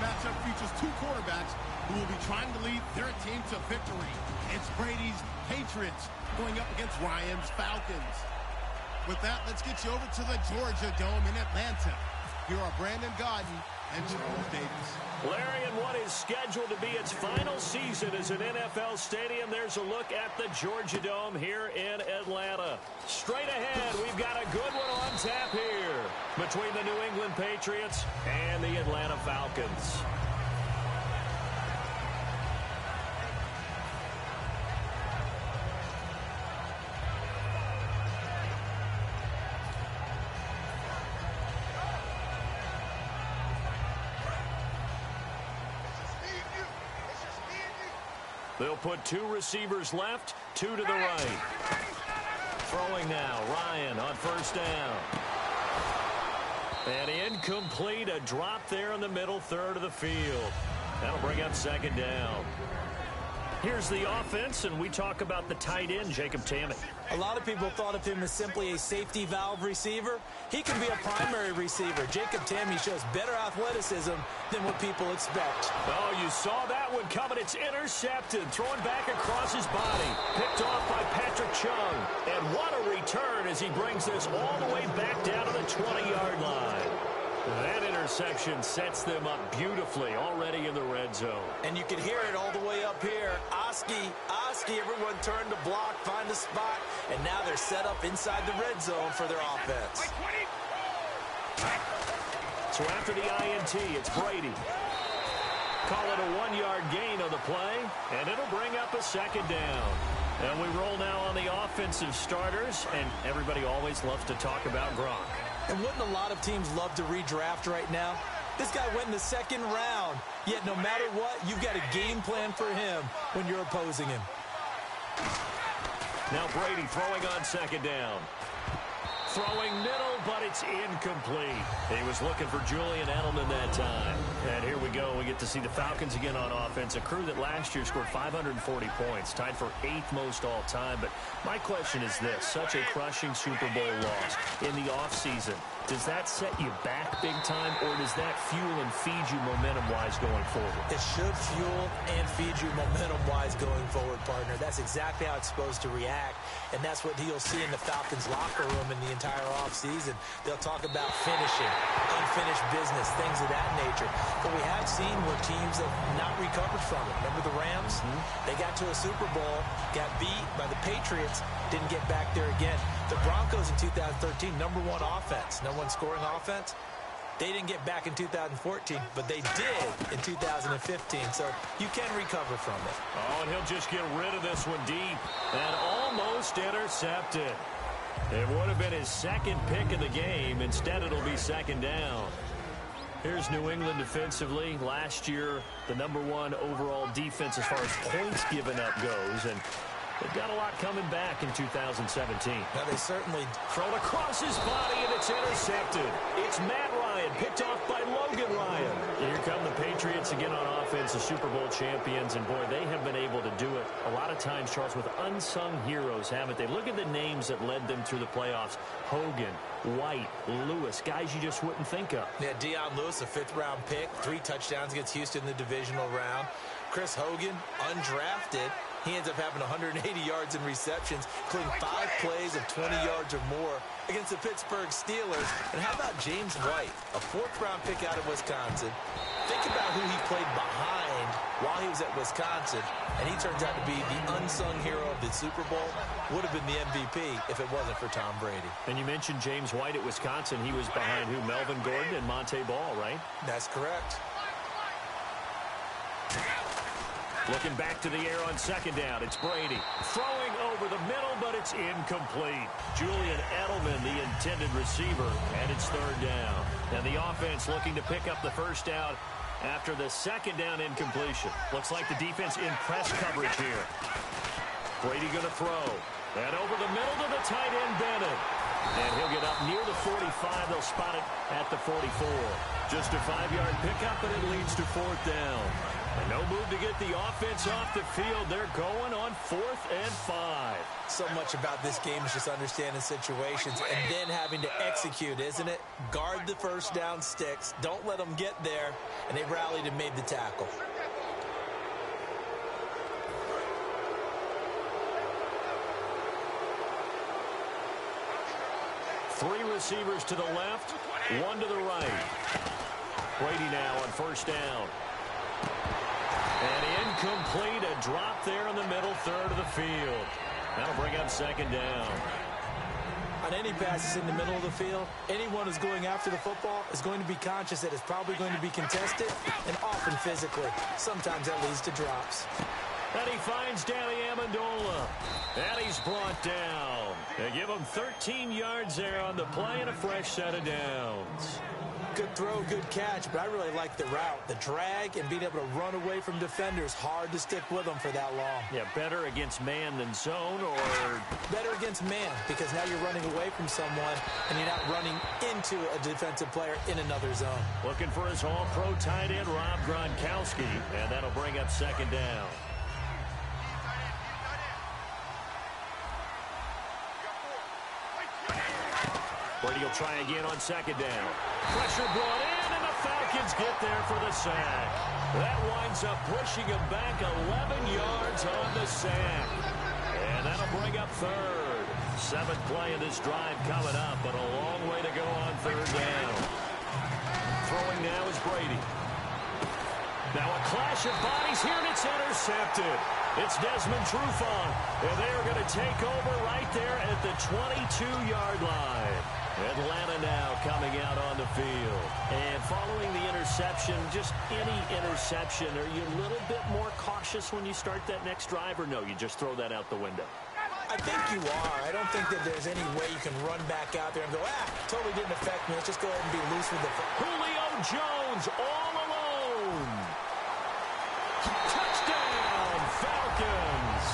matchup features two quarterbacks who will be trying to lead their team to victory. It's Brady's Patriots going up against Ryan's Falcons. With that, let's get you over to the Georgia Dome in Atlanta. Here are Brandon Gaudin and Charles Davis. Larry, in what is scheduled to be its final season as an NFL stadium, there's a look at the Georgia Dome here in Atlanta. Straight ahead, we've got a good one on tap here between the New England Patriots and the Atlanta Falcons. They'll put two receivers left, two to the right. Throwing now, Ryan on first down. And incomplete, a drop there in the middle third of the field. That'll bring up second down. Here's the offense, and we talk about the tight end, Jacob Tamme. A lot of people thought of him as simply a safety valve receiver. He can be a primary receiver. Jacob Tamme shows better athleticism than what people expect. Oh, you saw that one coming. It's intercepted. Thrown back across his body. Picked off by Patrick Chung. And what a return as he brings this all the way back down to the 20-yard line. That interception sets them up beautifully already in the red zone. And you can hear it all the way up here. Oski, everyone turned to block, find the spot, and now they're set up inside the red zone for their offense. So after the INT, it's Brady. Call it a 1-yard gain on the play, and it'll bring up a second down. And we roll now on the offensive starters, and everybody always loves to talk about Gronk. And wouldn't a lot of teams love to redraft right now? This guy went in the second round, yet no matter what, you've got a game plan for him when you're opposing him. Now Brady throwing on second down. Throwing middle, but it's incomplete. He was looking for Julian Edelman that time. And here we go. We get to see the Falcons again on offense, a crew that last year scored 540 points, tied for 8th most all time. But my question is this, such a crushing Super Bowl loss in the offseason, does that set you back big time, or does that fuel and feed you momentum-wise going forward? It should fuel and feed you momentum-wise going forward, partner. That's exactly how it's supposed to react, and that's what you'll see in the Falcons' locker room in the entire offseason. They'll talk about finishing, unfinished business, things of that nature. But we have seen where teams have not recovered from it. Remember the Rams? They got to a Super Bowl, got beat by the Patriots, didn't get back there again. The Broncos in 2013, #1 offense, #1 scoring offense. They didn't get back in 2014, but they did in 2015, so you can recover from it. Oh, and he'll just get rid of this one deep and almost intercepted. It would have been his second pick of the game. Instead, it'll be second down. Here's New England defensively. Last year, the #1 overall defense as far as points given up goes, and they've got a lot coming back in 2017. Now, they certainly thrown across his body, and it's intercepted. It's Matt Ryan, picked off by Logan Ryan. Here come the Patriots again on offense, the Super Bowl champions, and boy, they have been able to do it a lot of times, Charles, with unsung heroes, haven't they? Look at the names that led them through the playoffs. Hogan, White, Lewis, guys you just wouldn't think of. Yeah, Deion Lewis, a 5th-round pick, 3 touchdowns against Houston in the divisional round. Chris Hogan, undrafted. He ends up having 180 yards in receptions, including 5 plays of 20 yards or more against the Pittsburgh Steelers. And how about James White, a 4th-round pick out of Wisconsin? Think about who he played behind while he was at Wisconsin, and he turns out to be the unsung hero of the Super Bowl. Would have been the MVP if it wasn't for Tom Brady. And you mentioned James White at Wisconsin. He was behind who? Melvin Gordon and Monte Ball, right? That's correct. Looking back to the air on second down. It's Brady throwing over the middle, but it's incomplete. Julian Edelman, the intended receiver, and it's third down. And the offense looking to pick up the first down after the second down incompletion. Looks like the defense in press coverage here. Brady going to throw. And over the middle to the tight end, Bennett. And he'll get up near the 45. They'll spot it at the 44. Just a 5-yard pickup, and it leads to 4th down. And no move to get the offense off the field. They're going on 4th and 5. So much about this game is just understanding situations and then having to execute, isn't it? Guard the first down sticks. Don't let them get there. And they rallied and made the tackle. Three receivers to the left, one to the right. Brady now on 1st down. And incomplete, a drop there in the middle third of the field. That'll bring up 2nd down. On any passes in the middle of the field, anyone who's going after the football is going to be conscious that it's probably going to be contested and often physically. Sometimes that leads to drops. And he finds Danny Amendola. And he's brought down. They give him 13 yards there on the play and a fresh set of downs. Good throw, good catch, but I really like the route. The drag and being able to run away from defenders, hard to stick with them for that long. Yeah, better against man than zone, or better against man, because now you're running away from someone and you're not running into a defensive player in another zone. Looking for his all-pro tight end, Rob Gronkowski, and that'll bring up 2nd down. Brady will try again on 2nd down. Pressure brought in, and the Falcons get there for the sack. That winds up pushing him back 11 yards on the sack. And that'll bring up 3rd. 7th play of this drive coming up, but a long way to go on 3rd down. Throwing now is Brady. Now a clash of bodies here, and it's intercepted. It's Desmond Trufant, and they are going to take over right there at the 22-yard line. Atlanta now coming out on the field. And following the interception, just any interception, are you a little bit more cautious when you start that next drive, or no, you just throw that out the window? I think you are. I don't think that there's any way you can run back out there and go, totally didn't affect me. Let's just go ahead and be loose with the football. Julio Jones all alone. Touchdown, Falcons.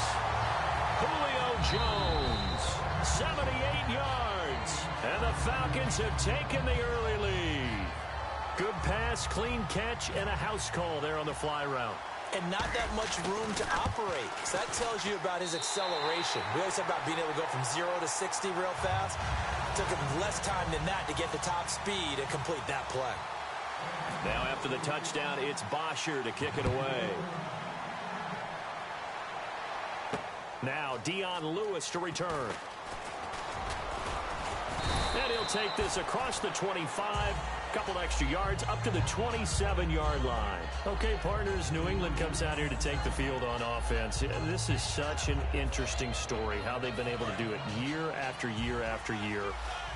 Julio Jones, 78 yards. And the Falcons have taken the early lead. Good pass, clean catch, and a house call there on the fly route. And not that much room to operate. So that tells you about his acceleration. We always talk about being able to go from 0 to 60 real fast. It took him less time than that to get the top speed and complete that play. Now after the touchdown, it's Bosher to kick it away. Now Dion Lewis to return. And he'll take this across the 25, couple extra yards, up to the 27-yard line. Okay, partners, New England comes out here to take the field on offense. This is such an interesting story, how they've been able to do it year after year after year.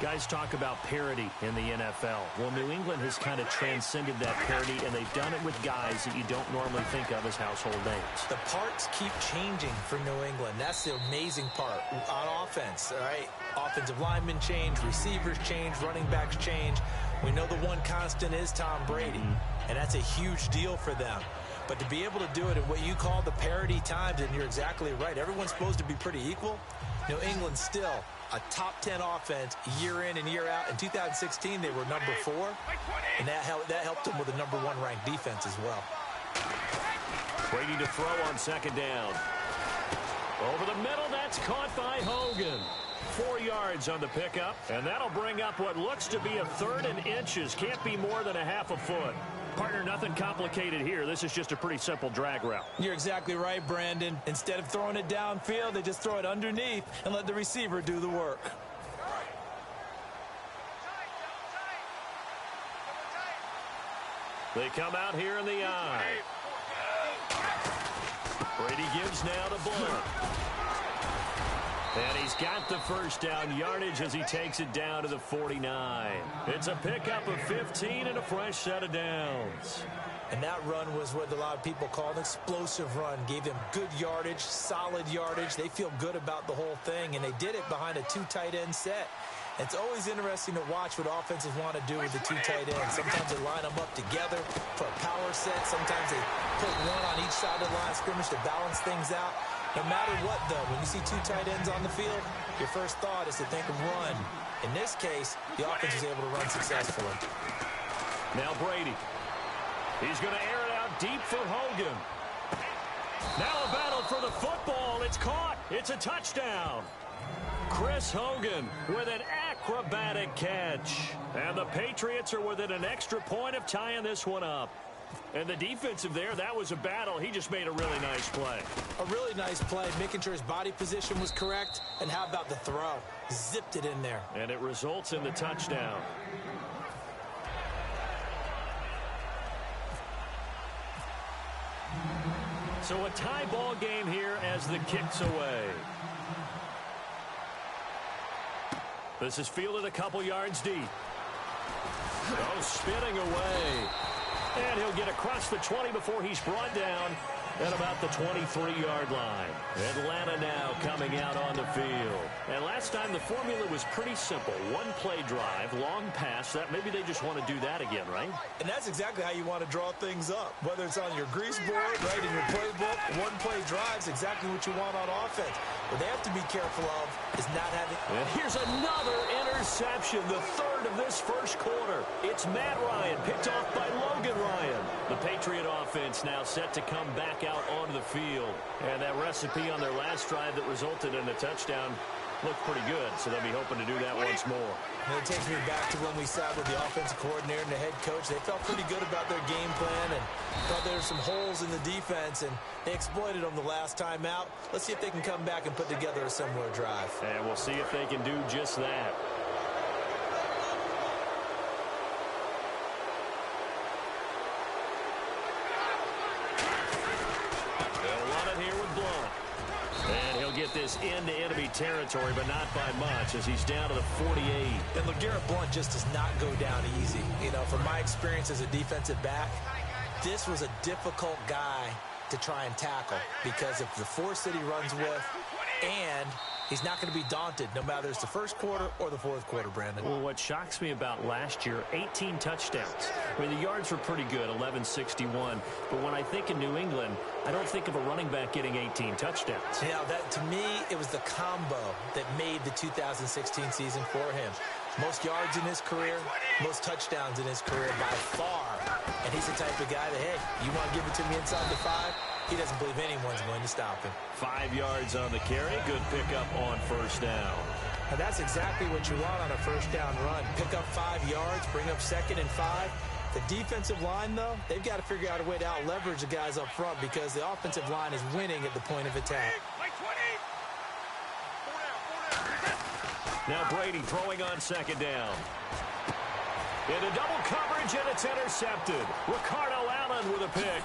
Guys talk about parity in the NFL. Well, New England has kind of transcended that parity, and they've done it with guys that you don't normally think of as household names. The parts keep changing for New England. That's the amazing part on offense, all right? Offensive linemen change, receivers change, running backs change. We know the one constant is Tom Brady, and that's a huge deal for them. But to be able to do it in what you call the parity times, and you're exactly right, everyone's supposed to be pretty equal. New England still a top 10 offense year in and year out. In 2016, they were number 4, and that helped them with a number 1 ranked defense as well. Brady to throw on 2nd down. Over the middle, that's caught by Hogan. 4 yards on the pickup, and that'll bring up what looks to be a 3rd and inches. Can't be more than a half a foot. Partner, nothing complicated here. This is just a pretty simple drag route. You're exactly right, Brandon. Instead of throwing it downfield, they just throw it underneath and let the receiver do the work. They come out here in the eye. Brady gives now to Blunt. And he's got the first down yardage as he takes it down to the 49. It's a pickup of 15 and a fresh set of downs. And that run was what a lot of people call an explosive run. Gave them good yardage, solid yardage. They feel good about the whole thing, and they did it behind a 2 tight end set. It's always interesting to watch what offenses want to do with the 2 tight ends. Sometimes they line them up together for a power set. Sometimes they put one on each side of the line of scrimmage to balance things out. No matter what, though, when you see two tight ends on the field, your first thought is to think of run. In this case, the offense was able to run successfully. Now Brady. He's going to air it out deep for Hogan. Now a battle for the football. It's caught. It's a touchdown. Chris Hogan with an acrobatic catch. And the Patriots are within an extra point of tying this one up. And the defensive there, that was a battle. He just made a really nice play. A really nice play, making sure his body position was correct. And how about the throw? Zipped it in there. And it results in the touchdown. So a tie ball game here as the kick's away. This is fielded a couple yards deep. Oh, spinning away. And he'll get across the 20 before he's brought down at about the 23-yard line. Atlanta now coming out on the field. And last time the formula was pretty simple. One play drive, long pass. That maybe they just want to do that again, right? And that's exactly how you want to draw things up. Whether it's on your grease board, right, in your playbook, one play drive's exactly what you want on offense. What they have to be careful of is not having... And here's another interception, the third of this first quarter. It's Matt Ryan, picked off by Logan Ryan. The Patriot offense now set to come back out onto the field. And that recipe on their last drive that resulted in a touchdown looked pretty good, so they'll be hoping to do that once more. And it takes me back to when we sat with the offensive coordinator and the head coach. They felt pretty good about their game plan and thought there were some holes in the defense, and they exploited them the last time out. Let's see if they can come back and put together a similar drive. And we'll see if they can do just that. Get this into enemy territory, but not by much, as he's down to the 48. And LeGarrette Blount just does not go down easy. You know, from my experience as a defensive back, this was a difficult guy to try and tackle because of the force that he runs with, and he's not going to be daunted no matter it's the first quarter or the fourth quarter, Brandon. Well, what shocks me about last year, 18 touchdowns. I mean, the yards were pretty good, 1161. But when I think of New England, I don't think of a running back getting 18 touchdowns. Yeah, that to me, it was the combo that made the 2016 season for him. Most yards in his career, most touchdowns in his career by far. And he's the type of guy that, hey, you want to give it to me inside the 5? He doesn't believe anyone's going to stop him. 5 yards on the carry. Good pickup on first down. And that's exactly what you want on a first down run. Pick up 5 yards, bring up 2nd and 5. The defensive line, though, they've got to figure out a way to out-leverage the guys up front because the offensive line is winning at the point of attack. Now Brady throwing on 2nd down. Into double coverage, and it's intercepted. Ricardo Allen with a pick.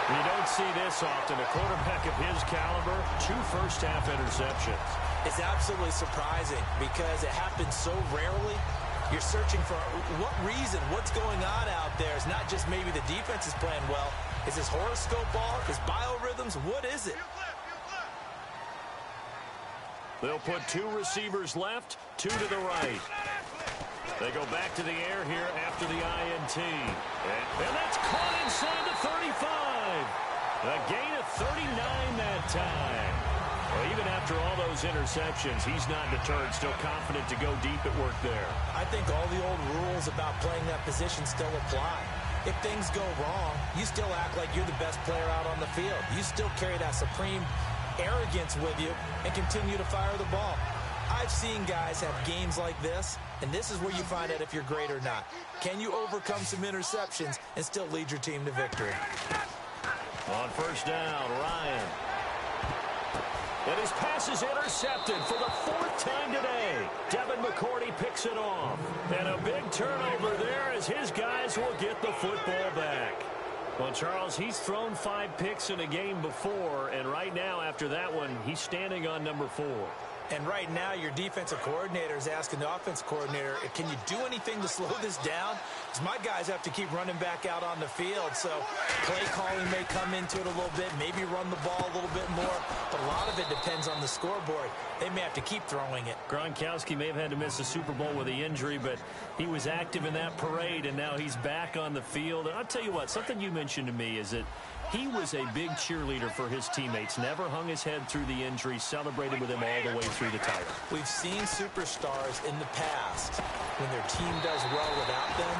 You don't see this often. A quarterback of his caliber, 2 first-half interceptions. It's absolutely surprising because it happens so rarely. You're searching for what reason, what's going on out there. It's not just maybe the defense is playing well. Is his horoscope off? His biorhythms? What is it? They'll put 2 receivers left, 2 to the right. They go back to the air here after the INT. And that's caught inside the 35. A gain of 39 that time. Well, even after all those interceptions, he's not deterred, still confident to go deep at work there. I think all the old rules about playing that position still apply. If things go wrong, you still act like you're the best player out on the field. You still carry that supreme arrogance with you and continue to fire the ball. I've seen guys have games like this, and this is where you find out if you're great or not. Can you overcome some interceptions and still lead your team to victory? On first down, Ryan. And his pass is intercepted for the 4th time today. Devin McCourty picks it off. And a big turnover there as his guys will get the football back. Well, Charles, he's thrown 5 picks in a game before, and right now after that one, he's standing on number 4. And right now, your defensive coordinator is asking the offensive coordinator, can you do anything to slow this down? Because my guys have to keep running back out on the field. So play calling may come into it a little bit, maybe run the ball a little bit more. But a lot of it depends on the scoreboard. They may have to keep throwing it. Gronkowski may have had to miss the Super Bowl with the injury, but he was active in that parade, and now he's back on the field. And I'll tell you what, something you mentioned to me is that He was a big cheerleader for his teammates, never hung his head through the injury, celebrated with him all the way through the title. We've seen superstars in the past, when their team does well without them,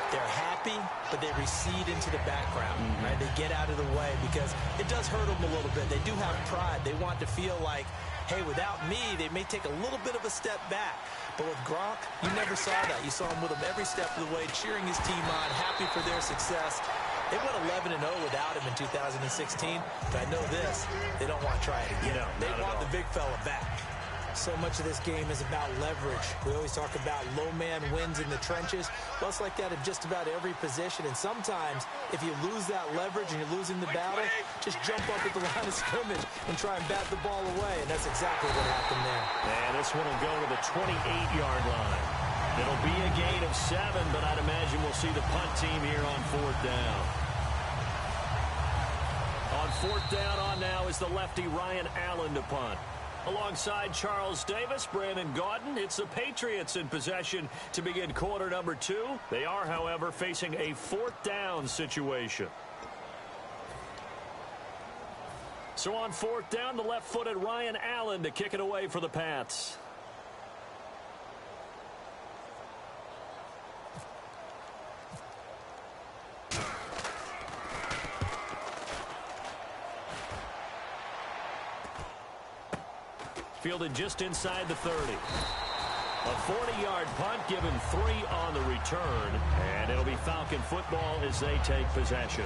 they're happy, but they recede into the background, right? They get out of the way because it does hurt them a little bit. They do have pride. They want to feel like, hey, without me, they may take a little bit of a step back. But with Gronk, you never saw that. You saw him with him every step of the way, cheering his team on, happy for their success. They went 11-0 without him in 2016, but I know this, they don't want to try it again. No, they want the big fella back. So much of this game is about leverage. We always talk about low man wins in the trenches. Well, it's like that in just about every position. And sometimes, if you lose that leverage and you're losing the battle, just jump up at the line of scrimmage and try and bat the ball away. And that's exactly what happened there. And this one will go to the 28-yard line. It'll be a gain of 7, but I'd imagine we'll see the punt team here on 4th down. On 4th down on now is the lefty Ryan Allen to punt. Alongside Charles Davis, Brandon Gaudin, it's the Patriots in possession to begin quarter number 2. They are, however, facing a 4th down situation. So on 4th down, the left-footed Ryan Allen to kick it away for the Pats. Fielded just inside the 30. A 40-yard punt, given 3 on the return. And it'll be Falcon football as they take possession.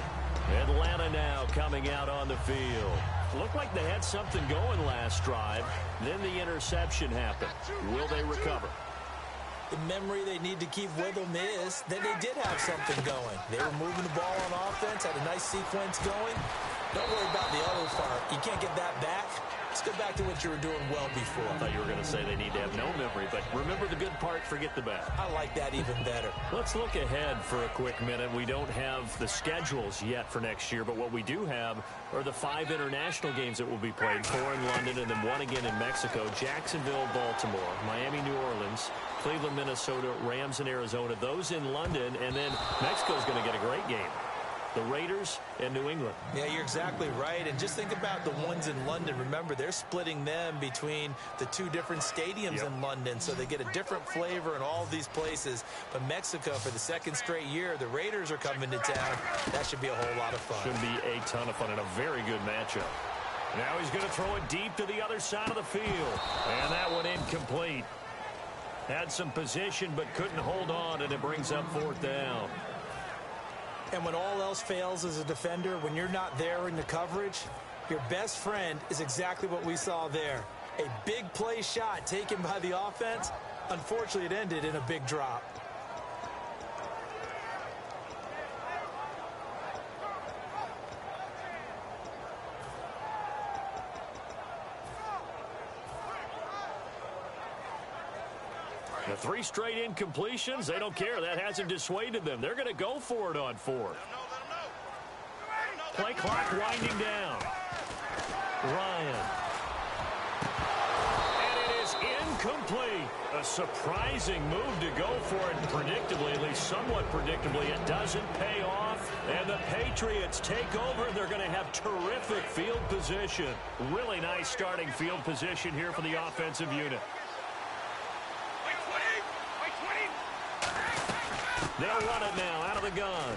Atlanta now coming out on the field. Looked like they had something going last drive. Then the interception happened. Will they recover? The memory they need to keep with them is that they did have something going. They were moving the ball on offense, had a nice sequence going. Don't worry about the other part. You can't get that back. Let's go back to what you were doing well before. I thought you were going to say they need to have no memory, but remember the good part, forget the bad. I like that even better. Let's look ahead for a quick minute. We don't have the schedules yet for next year, but what we do have are the 5 international games that will be played, 4 in London and then 1 again in Mexico, Jacksonville, Baltimore, Miami, New Orleans, Cleveland, Minnesota, Rams, and Arizona. Those in London, and then Mexico's going to get a great game. The Raiders and New England. Yeah, you're exactly right. And just think about the ones in London. Remember, they're splitting them between the 2 different stadiums in London, so they get a different flavor in all these places. But Mexico, for the 2nd straight year, the Raiders are coming to town. That should be a whole lot of fun. Should be a ton of fun and a very good matchup. Now he's going to throw it deep to the other side of the field. And that one incomplete. Had some position but couldn't hold on, and it brings up 4th down. And when all else fails as a defender, when you're not there in the coverage, your best friend is exactly what we saw there. A big play shot taken by the offense. Unfortunately, it ended in a big drop. The 3 straight incompletions, they don't care. That hasn't dissuaded them. They're going to go for it on 4th. Play clock winding down. Ryan. And it is incomplete. A surprising move to go for it predictably, at least somewhat predictably. It doesn't pay off. And the Patriots take over. They're going to have terrific field position. Really nice starting field position here for the offensive unit. They'll run it now out of the gun.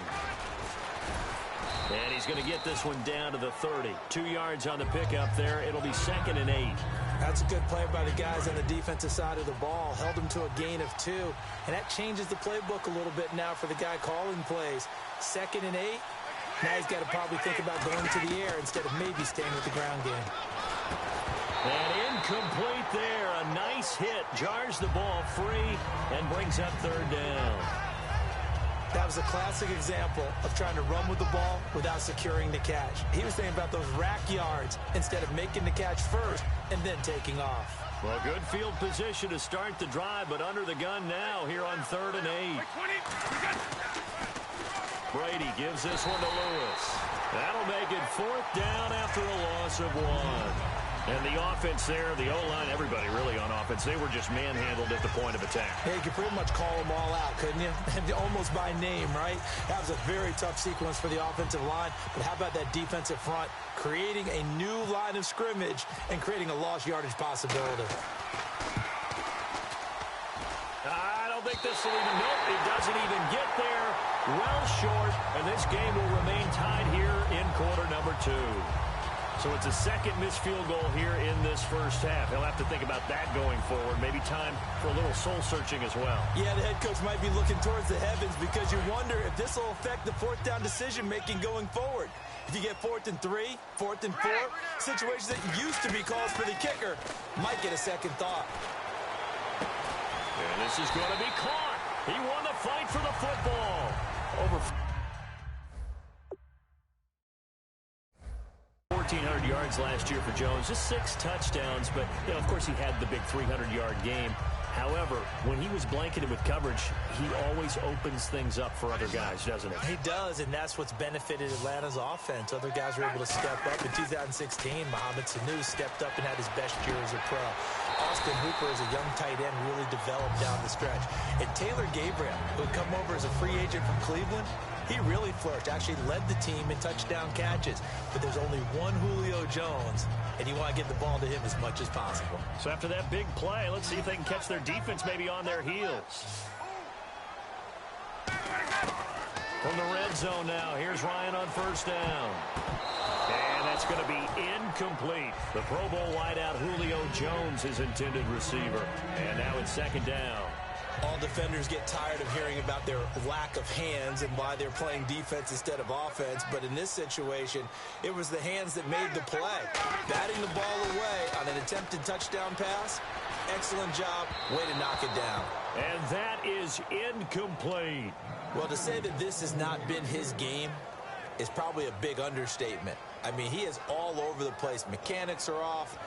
And he's going to get this one down to the 30. 2 yards on the pickup there. It'll be 2nd and 8. That's a good play by the guys on the defensive side of the ball. Held him to a gain of 2. And that changes the playbook a little bit now for the guy calling plays. 2nd and 8. Now he's got to probably think about going to the air instead of maybe staying with the ground game. And incomplete there. A nice hit. Jars the ball free and brings up 3rd down. That was a classic example of trying to run with the ball without securing the catch. He was thinking about those rack yards instead of making the catch first and then taking off. Well, good field position to start the drive, but under the gun now here on 3rd and 8. Brady gives this one to Lewis. That'll make it 4th down after a loss of 1. And the offense there, the O-line, everybody really on offense, they were just manhandled at the point of attack. Yeah, you could pretty much call them all out, couldn't you? Almost by name, right? That was a very tough sequence for the offensive line. But how about that defensive front creating a new line of scrimmage and creating a lost yardage possibility? I don't think this will even, nope, it doesn't even get there. Well short, and this game will remain tied here in quarter number 2. So it's a second missed field goal here in this first half. He'll have to think about that going forward. Maybe time for a little soul-searching as well. Yeah, the head coach might be looking towards the heavens because you wonder if this will affect the fourth down decision-making going forward. If you get 4th and 3, 4th and 4, situations that used to be calls for the kicker might get a second thought. And this is going to be caught. He won the fight for the football. Over 1,400 yards last year for Jones, just 6 touchdowns, but, you know, of course he had the big 300-yard game. However, when he was blanketed with coverage, he always opens things up for other guys, doesn't he? He does, and that's what's benefited Atlanta's offense. Other guys were able to step up. In 2016, Mohamed Sanu stepped up and had his best year as a pro. Austin Hooper, as a young tight end, really developed down the stretch. And Taylor Gabriel, who had come over as a free agent from Cleveland, he really flourished, actually led the team in touchdown catches. But there's only one Julio Jones, and you want to get the ball to him as much as possible. So after that big play, let's see if they can catch their defense maybe on their heels. From the red zone now, here's Ryan on first down. And that's going to be incomplete. The Pro Bowl wideout Julio Jones, his intended receiver. And now it's second down. All defenders get tired of hearing about their lack of hands and why they're playing defense instead of offense. But in this situation, it was the hands that made the play. Batting the ball away on an attempted touchdown pass. Excellent job. Way to knock it down. And that is incomplete. Well, to say that this has not been his game is probably a big understatement. I mean, he is all over the place. Mechanics are off,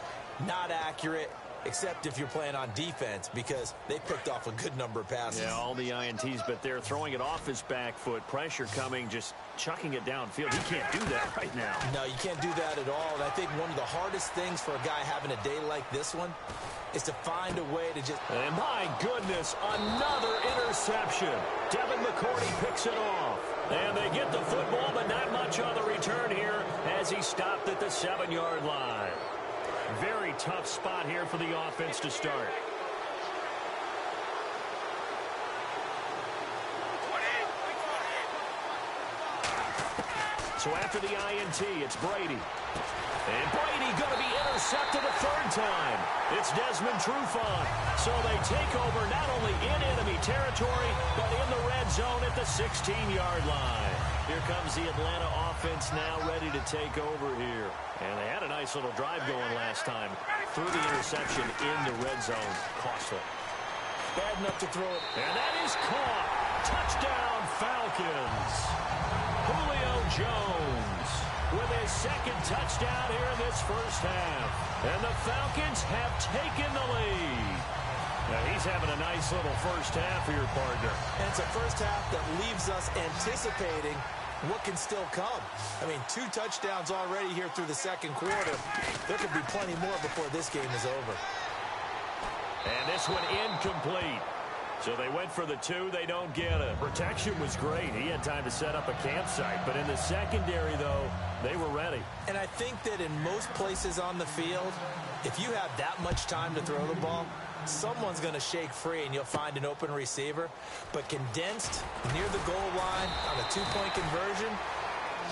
not accurate, except if you're playing on defense, because they picked off a good number of passes. Yeah, all the INTs, but they're throwing it off his back foot. Pressure coming, just chucking it downfield. He can't do that right now. No, you can't do that at all. And I think one of the hardest things for a guy having a day like this one is to find a way to just... And my goodness, another interception. Devin McCourty picks it off. And they get the football, but not much on the return here as he stopped at the 7-yard line. Very tough spot here for the offense to start. So after the INT, it's Brady. And Brady going to be intercepted a third time. It's Desmond Trufant. So they take over not only in enemy territory, but in the red zone at the 16-yard line. Here comes the Atlanta offense now ready to take over here. And they had a nice little drive going last time. Through the interception in the red zone. Costly. Bad enough to throw it. And that is caught. Touchdown, Falcons. Julio Jones with his second touchdown here in this first half. And the Falcons have taken the lead. Now he's having a nice little first half here, partner. And it's a first half that leaves us anticipating what can still come. I mean, 2 touchdowns already here through the second quarter. There could be plenty more before this game is over. And this one incomplete. So they went for the 2. They don't get it. Protection was great. He had time to set up a campsite. But in the secondary, though, they were ready. And I think that in most places on the field, if you have that much time to throw the ball, someone's going to shake free and you'll find an open receiver. But condensed near the goal line on a 2-point conversion,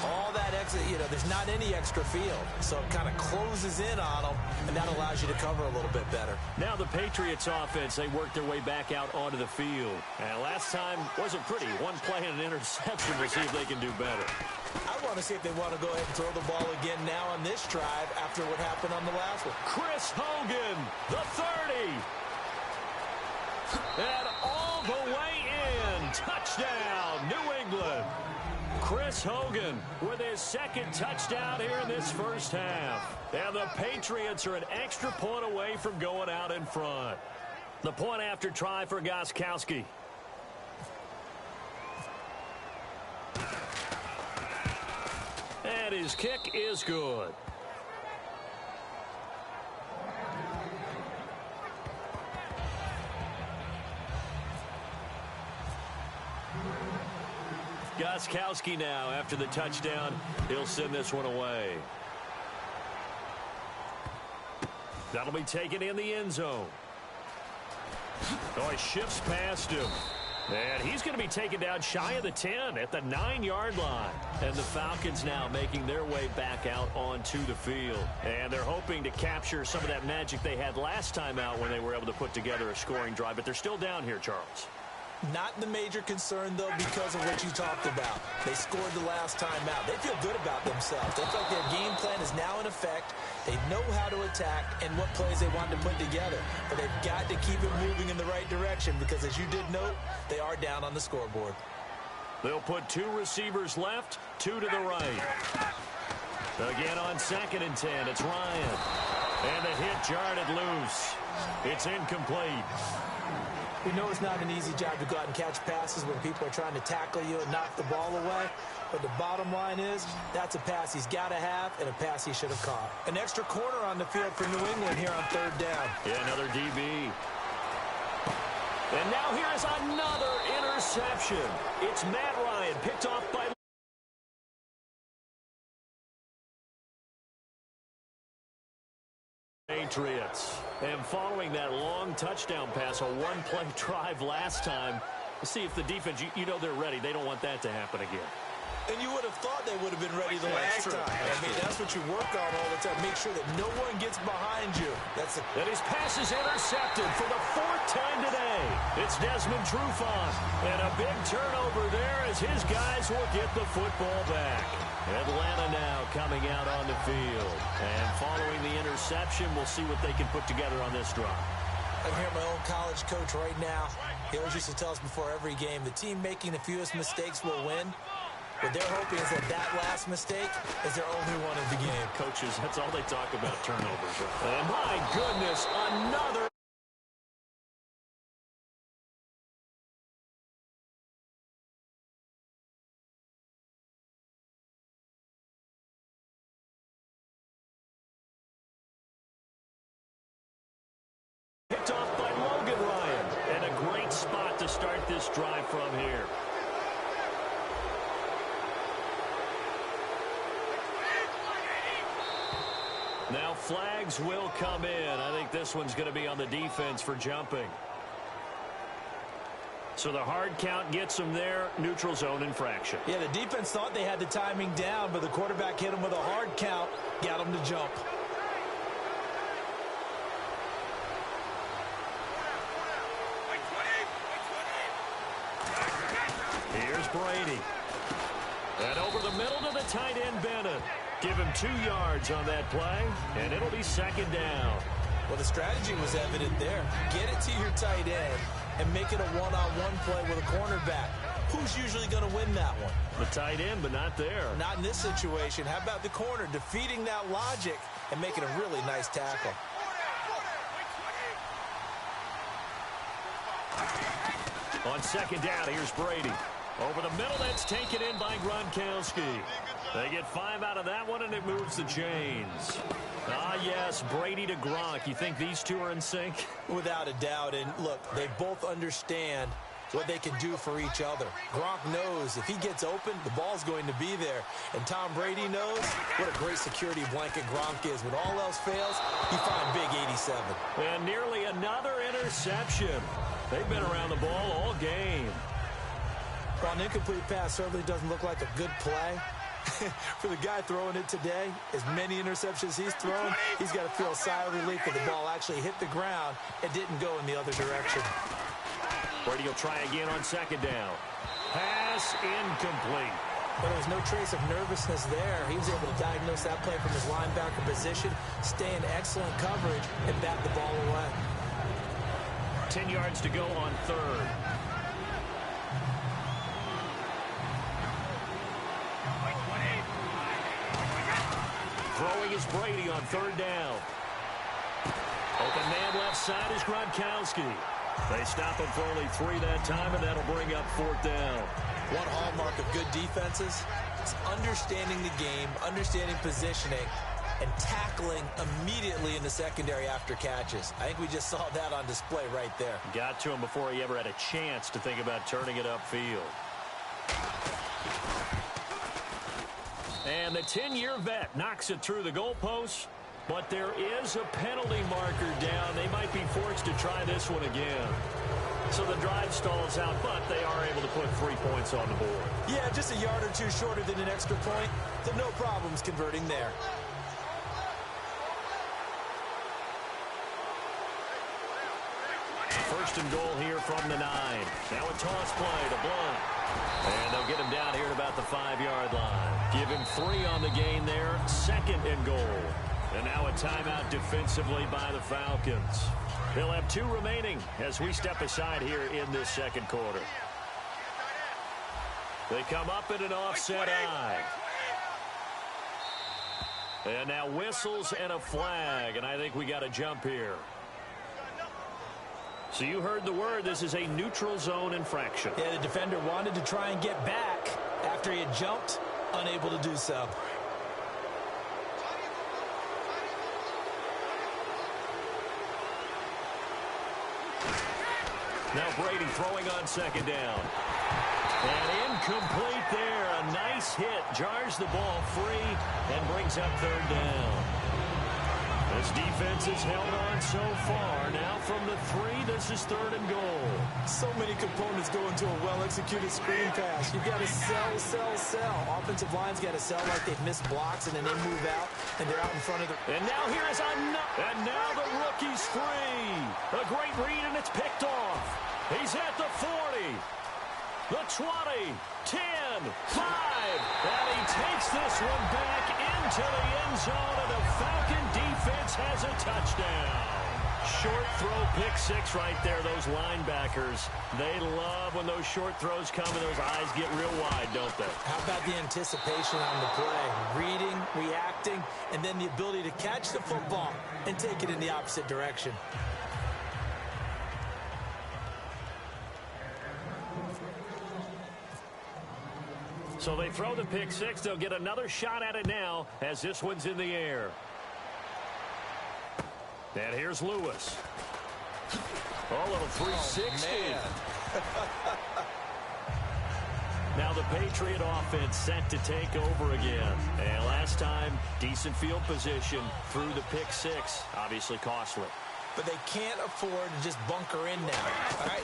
all that extra, there's not any extra field. So it kind of closes in on them, and that allows you to cover a little bit better. Now the Patriots offense, they worked their way back out onto the field. And last time wasn't pretty. One play and an interception. We'll see if they can do better. I want to see if they want to go ahead and throw the ball again now on this drive after what happened on the last one. Chris Hogan, the 30. And all the way in. Touchdown, New England. Chris Hogan with his second touchdown here in this first half. And the Patriots are an extra point away from going out in front. The point after try for Gostkowski. And his kick is good. Gostkowski now after the touchdown. He'll send this one away. That'll be taken in the end zone. Oh, he shifts past him. And he's going to be taken down shy of the 10 at the 9-yard line. And the Falcons now making their way back out onto the field. And they're hoping to capture some of that magic they had last time out when they were able to put together a scoring drive. But they're still down here, Charles. Not the major concern, though, because of what you talked about. They scored the last time out. They feel good about themselves. They feel like their game plan is now in effect. They know how to attack and what plays they want to put together. But they've got to keep it moving in the right direction because, as you did note, they are down on the scoreboard. They'll put 2 receivers left, 2 to the right. Again on 2nd and 10, it's Ryan. And the hit jarred it loose. It's incomplete. We know it's not an easy job to go out and catch passes when people are trying to tackle you and knock the ball away. But the bottom line is that's a pass he's got to have and a pass he should have caught. An extra corner on the field for New England here on 3rd down. Yeah, another DB. And now here's another interception. It's Matt Ryan picked off by Patriots. And following that long touchdown pass, a one-play drive last time, see if the defense, you know they're ready. They don't want that to happen again. And you would have thought they would have been ready the last time. That's what you work on all the time. Make sure that no one gets behind you. And his pass is intercepted for the 4th time today. It's Desmond Trufant. And a big turnover there as his guys will get the football back. Atlanta now coming out on the field. And following the interception, we'll see what they can put together on this drive. I'm here, my old college coach right now. He always used to tell us before every game, the team making the fewest mistakes will win. What they're hoping is that last mistake is their only one of the game. Coaches, that's all they talk about, turnovers. And my goodness, another. Picked off by Logan Ryan. And a great spot to start this drive from here. Now flags will come in. I think this one's going to be on the defense for jumping. So the hard count gets them there. Neutral zone infraction. Yeah, the defense thought they had the timing down, but the quarterback hit him with a hard count, got him to jump. Here's Brady. And over the middle to the tight end, Bennett. Give him 2 yards on that play, and it'll be 2nd down. Well, the strategy was evident there. Get it to your tight end and make it a one-on-one play with a cornerback. Who's usually going to win that one? The tight end, but not there. Not in this situation. How about the corner defeating that logic and making a really nice tackle? On 2nd down, here's Brady. Over the middle, that's taken in by Gronkowski. They get 5 out of that one, and it moves the chains. Ah, yes, Brady to Gronk. You think these two are in sync? Without a doubt. And, look, they both understand what they can do for each other. Gronk knows if he gets open, the ball's going to be there. And Tom Brady knows what a great security blanket Gronk is. When all else fails, you find big 87. And nearly another interception. They've been around the ball all game. Well, an incomplete pass certainly doesn't look like a good play. For the guy throwing it today, as many interceptions he's thrown, he's got to feel a sigh of relief that the ball actually hit the ground and didn't go in the other direction. Brady will try again on 2nd down. Pass incomplete. But there was no trace of nervousness there. He was able to diagnose that play from his linebacker position, stay in excellent coverage, and bat the ball away. 10 yards to go on 3rd. Throwing is Brady on 3rd down. Open man left side is Gronkowski. They stop him for only 3 that time, and that'll bring up 4th down. One hallmark of good defenses is understanding the game, understanding positioning, and tackling immediately in the secondary after catches. I think we just saw that on display right there. Got to him before he ever had a chance to think about turning it upfield. And the 10-year vet knocks it through the goalpost, but there is a penalty marker down. They might be forced to try this one again. So the drive stalls out, but they are able to put 3 points on the board. Yeah, just a yard or two shorter than an extra point. So no problems converting there. First and goal here from the 9. Now a toss play to Blunt. And they'll get him down here at about the 5-yard line. Give him 3 on the gain there. Second and goal. And now a timeout defensively by the Falcons. They'll have 2 remaining as we step aside here in this second quarter. They come up in an offset eye. And now whistles and a flag. And I think we got a jump here. So you heard the word. This is a neutral zone infraction. Yeah, the defender wanted to try and get back after he had jumped, unable to do so. Now Brady throwing on second down. And incomplete there. A nice hit. Jars the ball free and brings up third down. This defense has held on so far. Now from the 3, this is third and goal. So many components go into a well-executed screen pass. You've got to sell. Offensive line's got to sell like they've missed blocks, and then they move out, and they're out in front of the... And now here is and now the rookie's free. A great read, and it's picked off. He's at the 40. The 20, 10, 5, and he takes this one back into the end zone, and the Falcon defense has a touchdown. Short throw, pick 6 right there. Those linebackers, they love when those short throws come and those eyes get real wide, don't they? How about the anticipation on the play? Reading, reacting, and then the ability to catch the football and take it in the opposite direction. So they throw the pick 6. They'll get another shot at it now as this one's in the air. And here's Lewis. Oh, little 360. Now the Patriot offense set to take over again. And last time, decent field position through the pick 6. Obviously costly. But they can't afford to just bunker in now. All right,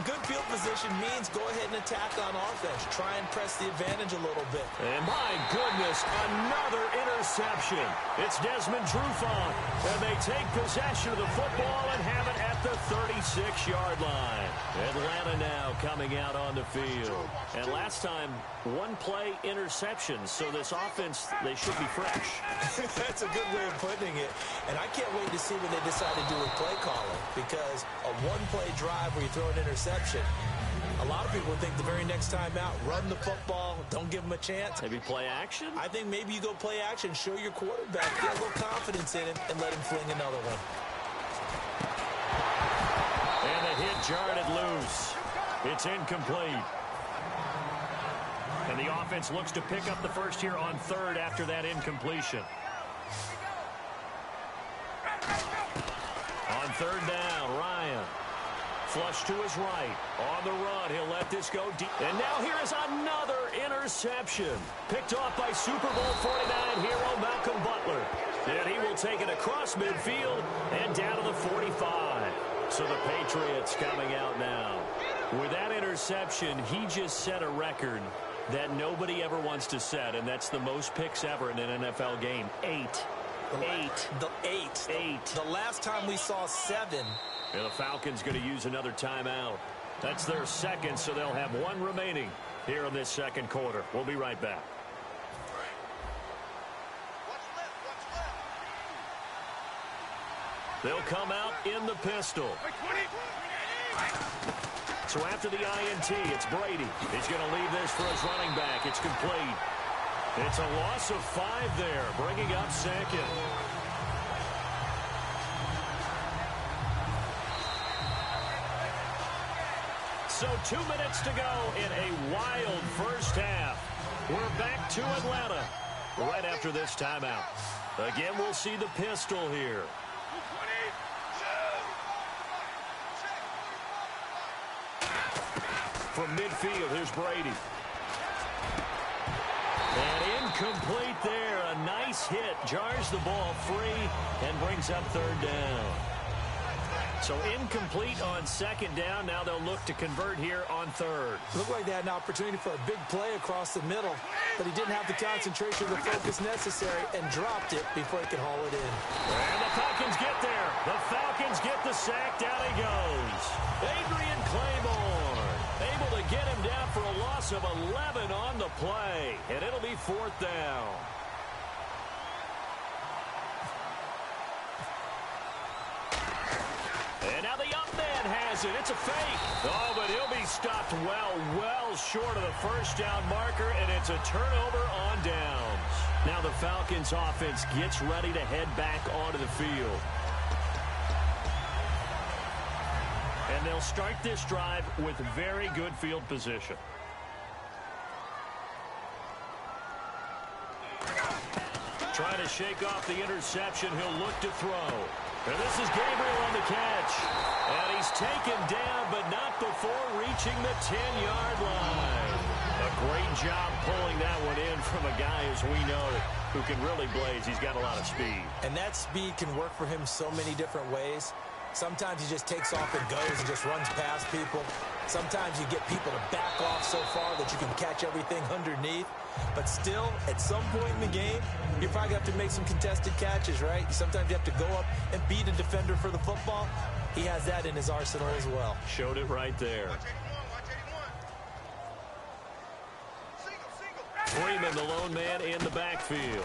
good field position means go ahead and attack on offense. Try and press the advantage a little bit. And my goodness, another interception. It's Desmond Trufant. And they take possession of the football and have it at the 36-yard line. Atlanta now coming out on the field. And last time, 1-play interception. So this offense, they should be fresh. That's a good way of putting it. And I can't wait to see what they decide to do with play calling, because a 1-play drive where you throw an interception, a lot of people think the very next time out, run the football, don't give them a chance. Maybe play action? I think maybe you go play action, show your quarterback, get a little confidence in him, and let him fling another one. And the hit jarred it loose. It's incomplete. And the offense looks to pick up the first here on third after that incompletion. On third down, Ryan. Flush to his right. On the run, he'll let this go deep. And now here is another interception. Picked off by Super Bowl 49 hero Malcolm Butler. And he will take it across midfield and down to the 45. So the Patriots coming out now. With that interception, he just set a record that nobody ever wants to set, and that's the most picks ever in an NFL game. 8. The last time we saw 7. And the Falcons going to use another timeout. That's their second, so they'll have 1 remaining here in this second quarter. We'll be right back. They'll come out in the pistol. So after the INT, it's Brady. He's going to leave this for his running back. It's complete. It's a loss of 5 there, bringing up second. So 2 minutes to go in a wild first half. We're back to Atlanta right after this timeout. Again, we'll see the pistol here. From midfield, here's Brady. Incomplete there. A nice hit. Jars the ball free and brings up third down. So incomplete on second down. Now they'll look to convert here on third. Looked like they had an opportunity for a big play across the middle, but he didn't have the concentration or the focus necessary and dropped it before he could haul it in. And the Falcons get there. The Falcons get the sack. Down he goes. Adrian Claiborne able to get him down for a loss of 11 on the play. And it'll be fourth down. And now the up man has it. It's a fake. Oh, but he'll be stopped well short of the first down marker, and it's a turnover on downs. Now the Falcons offense gets ready to head back onto the field. And they'll start this drive with very good field position. Trying to shake off the interception. He'll look to throw. And this is Gabriel on the catch. And he's taken down, but not before reaching the 10-yard line. A great job pulling that one in from a guy, as we know, who can really blaze. He's got a lot of speed. And that speed can work for him so many different ways. Sometimes he just takes off and goes and just runs past people. Sometimes you get people to back off so far that you can catch everything underneath. But still, at some point in the game, you're probably going to have to make some contested catches, right? Sometimes you have to go up and beat a defender for the football. He has that in his arsenal as well. Showed it right there. Freeman, the lone man in the backfield.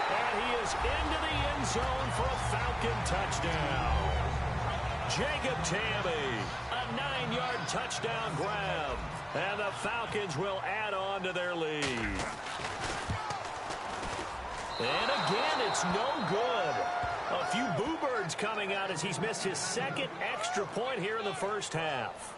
And he is into the end zone for a Falcon touchdown. Jacob Tamme, a 9-yard touchdown grab. And the Falcons will add on to their lead. And again, it's no good. A few boo birds coming out as he's missed his second extra point here in the first half.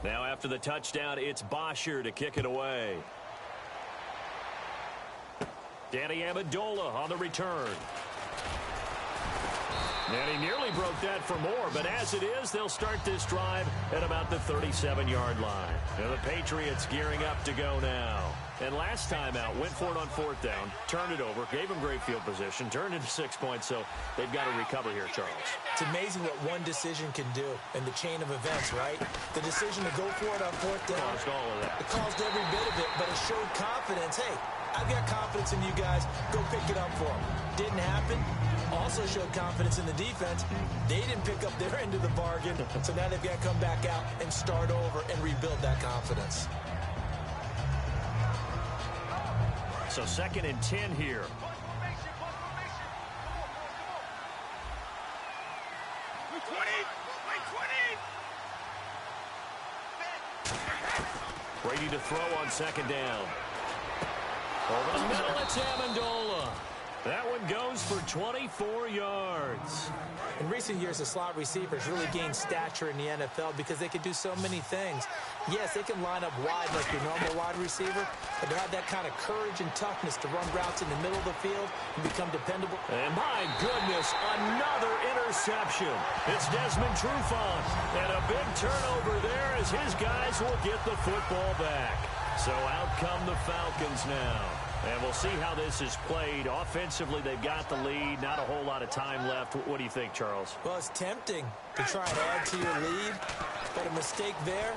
Now after the touchdown, it's Bosher to kick it away. Danny Amendola on the return. And he nearly broke that for more, but as it is, they'll start this drive at about the 37-yard line. And the Patriots gearing up to go now. And last time out, went for it on fourth down, turned it over, gave him great field position, turned into 6 points, so they've got to recover here, Charles. It's amazing what one decision can do in the chain of events, right? The decision to go for it on fourth down. Caused all of that. It caused every bit of it, but it showed confidence. Hey, I've got confidence in you guys. Go pick it up for them. Didn't happen. Also showed confidence in the defense. They didn't pick up their end of the bargain, so now they've got to come back out and start over and rebuild that confidence. So 2nd and 10 here. Brady to throw on 2nd down. Over the middle, it's Amendola. That one goes for 24 yards. In recent years, the slot receivers really gained stature in the NFL because they can do so many things. Yes, they can line up wide like your normal wide receiver, but to have that kind of courage and toughness to run routes in the middle of the field and become dependable. And my goodness, another interception. It's Desmond Trufant. And a big turnover there as his guys will get the football back. So out come the Falcons now. And we'll see how this is played. Offensively, they've got the lead. Not a whole lot of time left. What do you think, Charles? Well, it's tempting to try and add to your lead, but a mistake there,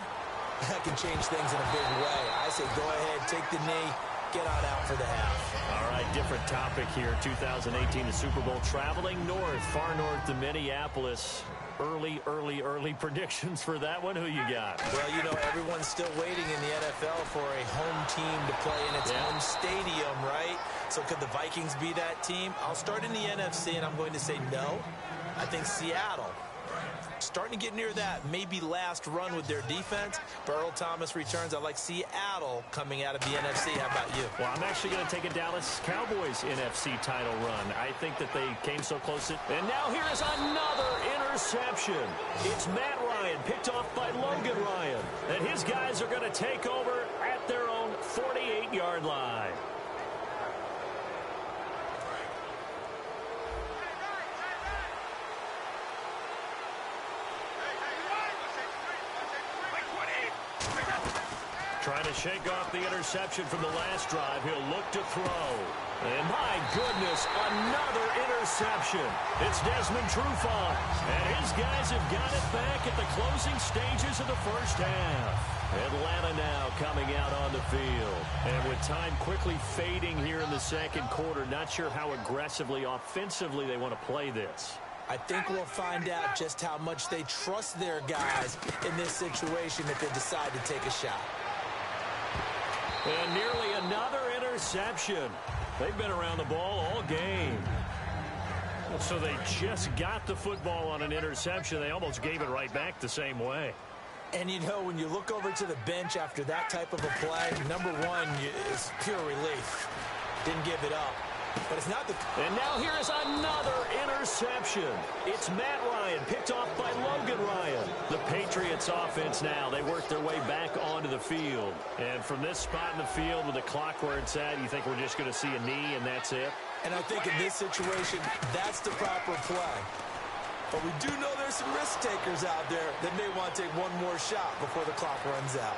that can change things in a big way. I say go ahead, take the knee, get on out for the half. All right, different topic here. 2018, the Super Bowl, traveling north, far north to Minneapolis. Early predictions for that one. Who you got? Well, you know, everyone's still waiting in the NFL for a home team to play in its home stadium, right? So could the Vikings be that team? I'll start in the NFC, and I'm going to say no. I think Seattle Starting to get near that maybe last run with their defense. But Earl Thomas returns. I like Seattle coming out of the NFC. How about you? Well, I'm actually going to take a Dallas Cowboys NFC title run. I think that they came so close. And now here is another interception. It's Matt Ryan, picked off by Logan Ryan. And his guys are going to take over at their own 48-yard line. Trying to shake off the interception from the last drive. He'll look to throw. And my goodness, another interception. It's Desmond Trufant. And his guys have got it back at the closing stages of the first half. Atlanta now coming out on the field. And with time quickly fading here in the second quarter, not sure how aggressively, offensively they want to play this. I think we'll find out just how much they trust their guys in this situation if they decide to take a shot. And nearly another interception. They've been around the ball all game. So they just got the football on an interception. They almost gave it right back the same way. And, you know, when you look over to the bench after that type of a play, number one is pure relief. Didn't give it up. But it's not the... And now here is another interception. It's Matt Ryan, picked off by Logan Ryan. The Patriots offense now, they work their way back onto the field. And from this spot in the field with the clock where it's at, you think we're just going to see a knee and that's it? And I think in this situation, that's the proper play. But we do know there's some risk takers out there that may want to take one more shot before the clock runs out.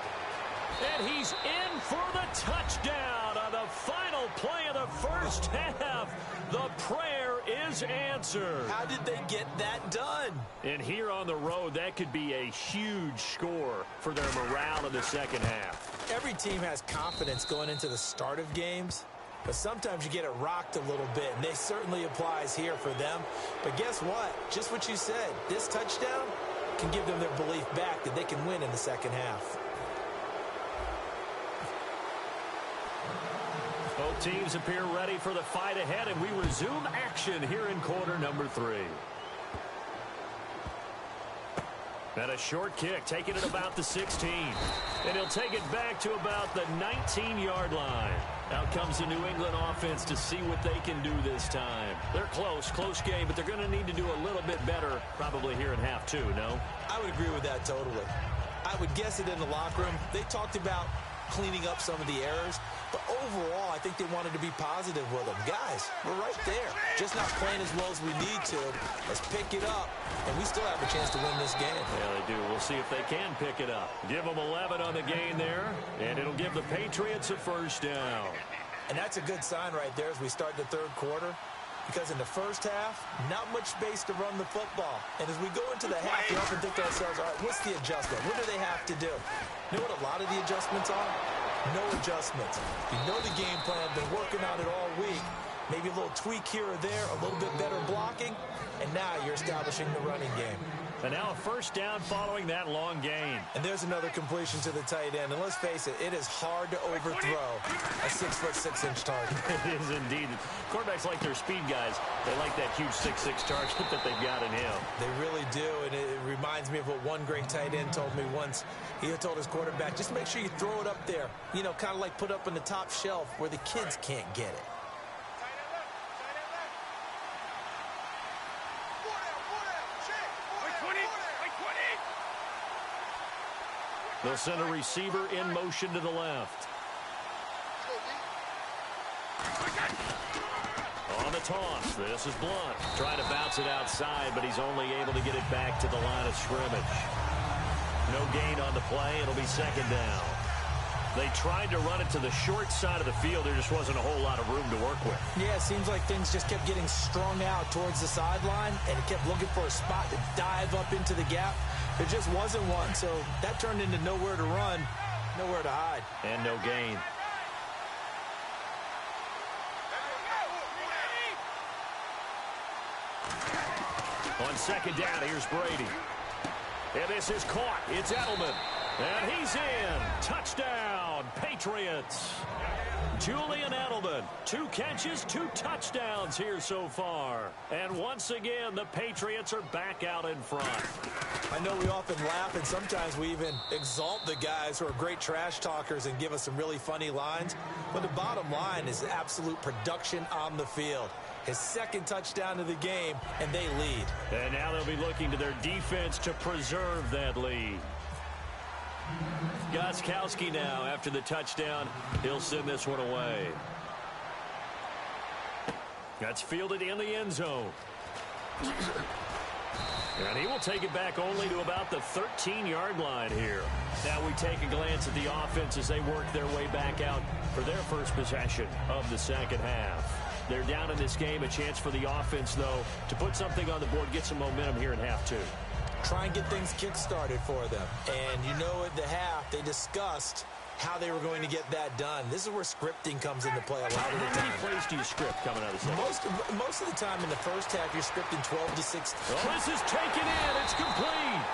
And he's in for the touchdown on the final play of the first half. The prayer is answered. How did they get that done? And here on the road, that could be a huge score for their morale in the second half. Every team has confidence going into the start of games, but sometimes you get it rocked a little bit, and this certainly applies here for them. But guess what? Just what you said, this touchdown can give them their belief back that they can win in the second half. Both teams appear ready for the fight ahead, and we resume action here in quarter number 3. And a short kick, taking it about the 16. And he'll take it back to about the 19-yard line. Out comes the New England offense to see what they can do this time. They're close game, but they're going to need to do a little bit better probably here in half 2, no? I would agree with that totally. I would guess it in the locker room. They talked about cleaning up some of the errors, but overall, I think they wanted to be positive with them. Guys, we're right there. Just not playing as well as we need to. Let's pick it up, and we still have a chance to win this game. Yeah, they do. We'll see if they can pick it up. Give them 11 on the gain there, and it'll give the Patriots a first down. And that's a good sign right there as we start the third quarter, because in the first half, not much space to run the football. And as we go into the half, we often think to ourselves, all right, what's the adjustment? What do they have to do? You know what a lot of the adjustments are? No adjustments. You know the game plan, been working on it all week. Maybe a little tweak here or there, a little bit better blocking, and now you're establishing the running game. And now a first down following that long gain. And there's another completion to the tight end. And let's face it, it is hard to overthrow a 6'6" target. It is indeed. Quarterbacks like their speed guys. They like that huge 6'6" target that they've got in him. They really do. And it reminds me of what one great tight end told me once. He had told his quarterback, just make sure you throw it up there. You know, kind of like put up on the top shelf where the kids can't get it. They'll send a receiver in motion to the left. On the toss, this is Blunt. Trying to bounce it outside, but he's only able to get it back to the line of scrimmage. No gain on the play. It'll be second down. They tried to run it to the short side of the field. There just wasn't a whole lot of room to work with. Yeah, it seems like things just kept getting strung out towards the sideline, and it kept looking for a spot to dive up into the gap. There just wasn't one, so that turned into nowhere to run, nowhere to hide. And no gain. On second down, here's Brady. And this is caught. It's Edelman. And he's in. Touchdown, Patriots. Julian Edelman, 2 catches, 2 touchdowns here so far. And once again, the Patriots are back out in front. I know we often laugh, and sometimes we even exalt the guys who are great trash talkers and give us some really funny lines. But the bottom line is absolute production on the field. His 2nd touchdown of the game, and they lead. And now they'll be looking to their defense to preserve that lead. Gostkowski now, after the touchdown, he'll send this one away. That's fielded in the end zone. And he will take it back only to about the 13-yard line here. Now we take a glance at the offense as they work their way back out for their first possession of the second half. They're down in this game. A chance for the offense, though, to put something on the board, get some momentum here in half 2. Try and get things kick-started for them. And you know at the half, they discussed how they were going to get that done. This is where scripting comes into play a lot of the time. How many plays do you script coming out of the second? Most of the time in the first half, you're scripting 12 to 16. Oh, this is taken in. It's complete.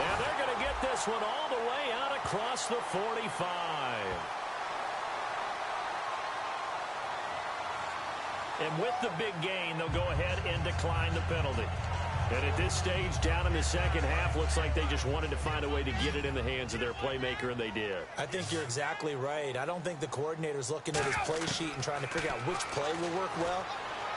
And they're going to get this one all the way out across the 45. And with the big gain, they'll go ahead and decline the penalty. And at this stage, down in the second half, looks like they just wanted to find a way to get it in the hands of their playmaker, and they did. I think you're exactly right. I don't think the coordinator's looking at his play sheet and trying to figure out which play will work well.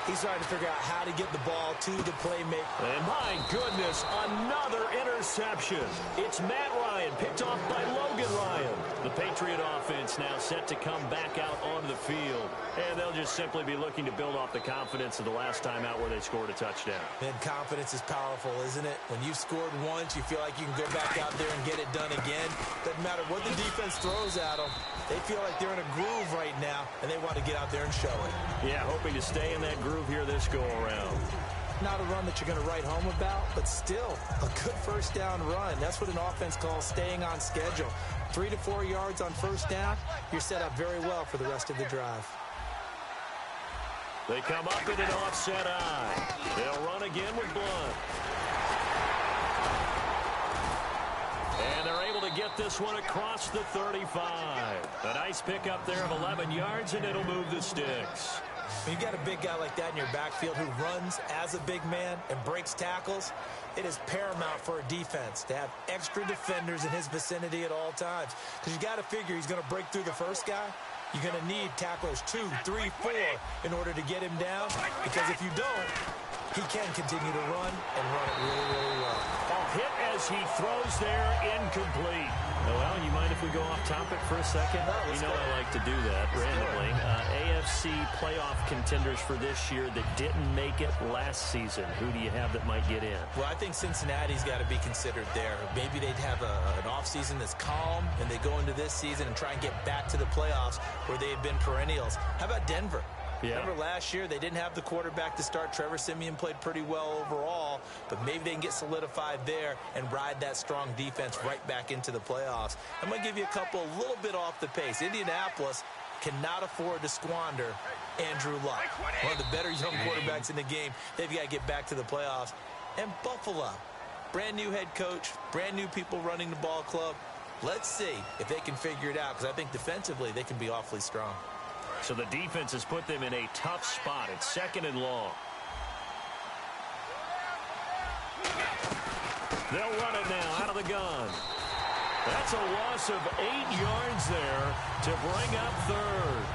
He's trying to figure out how to get the ball to the playmaker. And my goodness, another interception. It's Matt Ryan, picked off by Logan Ryan. The Patriot offense now set to come back out onto the field. And they'll just simply be looking to build off the confidence of the last time out where they scored a touchdown. And confidence is powerful, isn't it? When you've scored once, you feel like you can go back out there and get it done again. Doesn't matter what the defense throws at them. They feel like they're in a groove right now, and they want to get out there and show it. Yeah, hoping to stay in that groove here this go-around. Not a run that you're going to write home about, but still a good first down run. That's what an offense calls staying on schedule. 3 to 4 yards on first down, you're set up very well for the rest of the drive. They come up in an offset eye. They'll run again with Blunt. And they're able to get this one across the 35. A nice pickup there of 11 yards, and it'll move the sticks. When you got a big guy like that in your backfield who runs as a big man and breaks tackles, it is paramount for a defense to have extra defenders in his vicinity at all times. Because you got to figure he's going to break through the first guy. You're going to need tacklers 2, 3, 4 in order to get him down. Because if you don't, he can continue to run and run it really, really well. A hit as he throws there, incomplete. Well, you mind if we go off topic for a second? You know I like to do that randomly. AFC playoff contenders for this year that didn't make it last season. Who do you have that might get in? Well, I think Cincinnati's got to be considered there. Maybe they'd have an offseason that's calm, and they go into this season and try and get back to the playoffs where they've been perennials. How about Denver? Yeah. Remember last year, they didn't have the quarterback to start. Trevor Siemian played pretty well overall, but maybe they can get solidified there and ride that strong defense right back into the playoffs. I'm going to give you a couple a little bit off the pace. Indianapolis cannot afford to squander Andrew Luck, one of the better young quarterbacks in the game. They've got to get back to the playoffs. And Buffalo, brand new head coach, brand new people running the ball club. Let's see if they can figure it out, because I think defensively they can be awfully strong. So the defense has put them in a tough spot. It's 2nd and long. They'll run it now out of the gun. That's a loss of 8 yards there to bring up 3rd.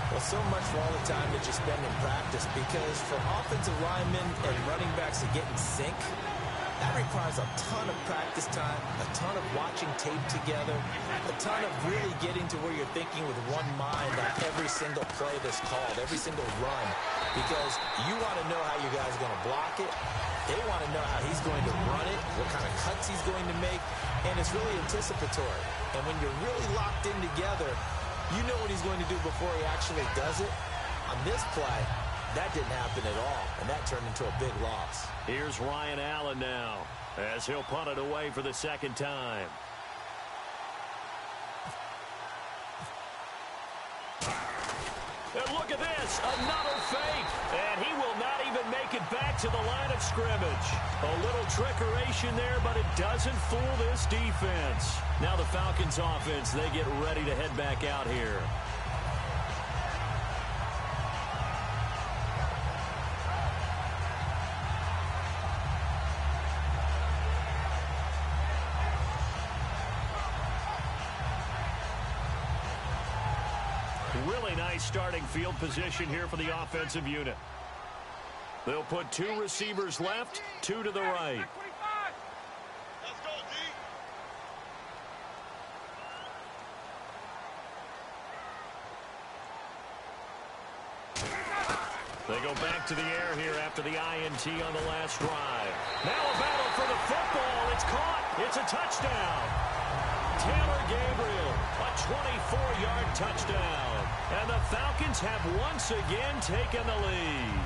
Well, so much for all the time that you spend in practice, because for offensive linemen and running backs to get in sync, that requires a ton of practice time, a ton of watching tape together, a ton of really getting to where you're thinking with one mind on every single play that's called, every single run, because you want to know how you guys are going to block it. They want to know how he's going to run it, what kind of cuts he's going to make, and it's really anticipatory. And when you're really locked in together, you know what he's going to do before he actually does it. On this play, that didn't happen at all, and that turned into a big loss. Here's Ryan Allen now, as he'll punt it away for the 2nd time. And look at this, another fake, and he will not even make it back to the line of scrimmage. A little trickeration there, but it doesn't fool this defense. Now the Falcons offense, they get ready to head back out here. Really nice starting field position here for the offensive unit. They'll put 2 receivers left, 2 to the right. They go back to the air here after the INT on the last drive. Now a battle for the football. It's caught. It's a touchdown. Taylor Gabriel, a 24-yard touchdown. And the Falcons have once again taken the lead.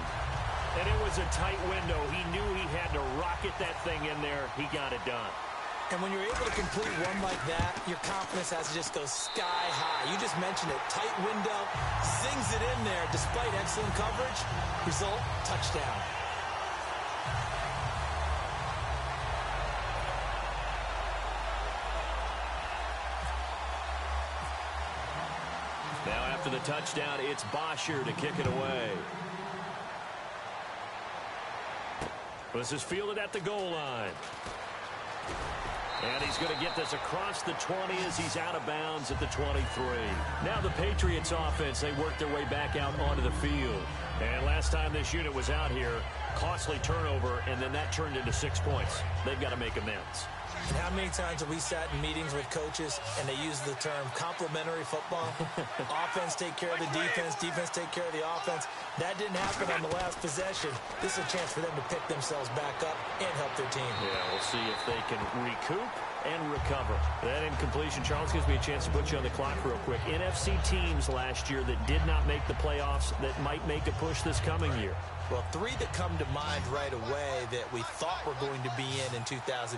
And it was a tight window. He knew he had to rocket that thing in there. He got it done. And when you're able to complete one like that, your confidence has to just go sky high. You just mentioned it. Tight window, zings it in there despite excellent coverage. Result, touchdown. Now after the touchdown, it's Bosher to kick it away. This is fielded at the goal line. And he's going to get this across the 20 as he's out of bounds at the 23. Now the Patriots offense, they work their way back out onto the field. And last time this unit was out here, costly turnover, and then that turned into 6 points. They've got to make amends. And how many times have we sat in meetings with coaches and they use the term complementary football? Offense take care of the defense, defense take care of the offense. That didn't happen on the last possession. This is a chance for them to pick themselves back up and help their team. Yeah, we'll see if they can recoup and recover. That incompletion, Charles, gives me a chance to put you on the clock real quick. NFC teams last year that did not make the playoffs that might make a push this coming year. Well, 3 that come to mind right away that we thought were going to be in 2016.